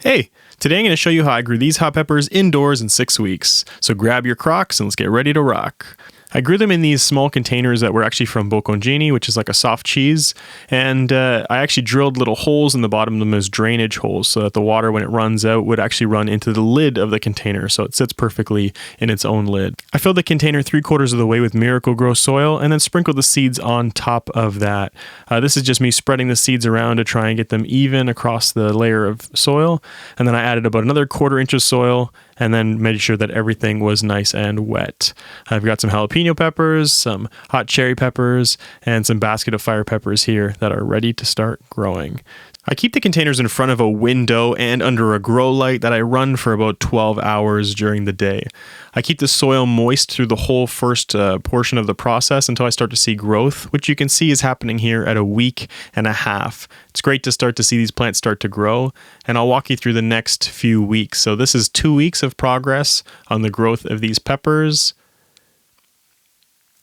Hey, today I'm going to show you how I grew these hot peppers indoors in 6 weeks. So grab your Crocs and let's get ready to rock. I grew them in these small containers that were actually from bocconcini, which is like a soft cheese. And I actually drilled little holes in the bottom of them as drainage holes so that the water, when it runs out, would actually run into the lid of the container. So it sits perfectly in its own lid. I filled the container 3/4 of the way with Miracle-Gro soil and then sprinkled the seeds on top of that. This is just me spreading the seeds around to try and get them even across the layer of soil. And then I added about another 1/4 inch of soil and then made sure that everything was nice and wet. I've got some jalapeno peppers, some hot cherry peppers, and some basket of fire peppers here that are ready to start growing. I keep the containers in front of a window and under a grow light that I run for about 12 hours during the day. I keep the soil moist through the whole first portion of the process until I start to see growth, which you can see is happening here at 1.5 weeks. It's great to start to see these plants start to grow, and I'll walk you through the next few weeks. So this is 2 weeks of progress on the growth of these peppers.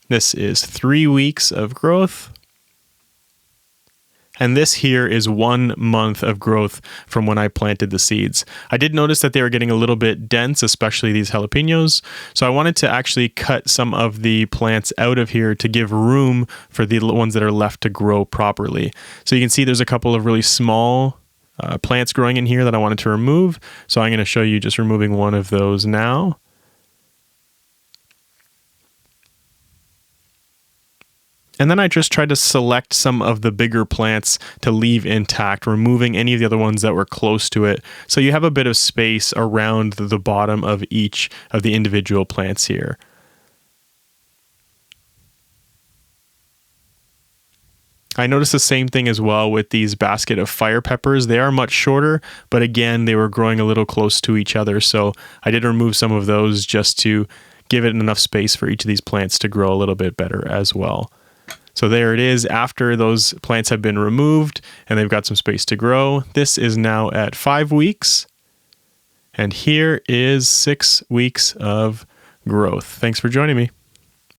This is 3 weeks of growth. And this here is 1 month of growth from when I planted the seeds. I did notice that they were getting a little bit dense, especially these jalapenos. So I wanted to actually cut some of the plants out of here to give room for the ones that are left to grow properly. So you can see there's a couple of really small plants growing in here that I wanted to remove. So I'm going to show you just removing one of those now. And then I just tried to select some of the bigger plants to leave intact, removing any of the other ones that were close to it. So you have a bit of space around the bottom of each of the individual plants here. I noticed the same thing as well with these basket of fire peppers. They are much shorter, but again, they were growing a little close to each other. So I did remove some of those just to give it enough space for each of these plants to grow a little bit better as well. So there it is after those plants have been removed and they've got some space to grow. This is now at 5 weeks. And here is 6 weeks of growth. Thanks for joining me.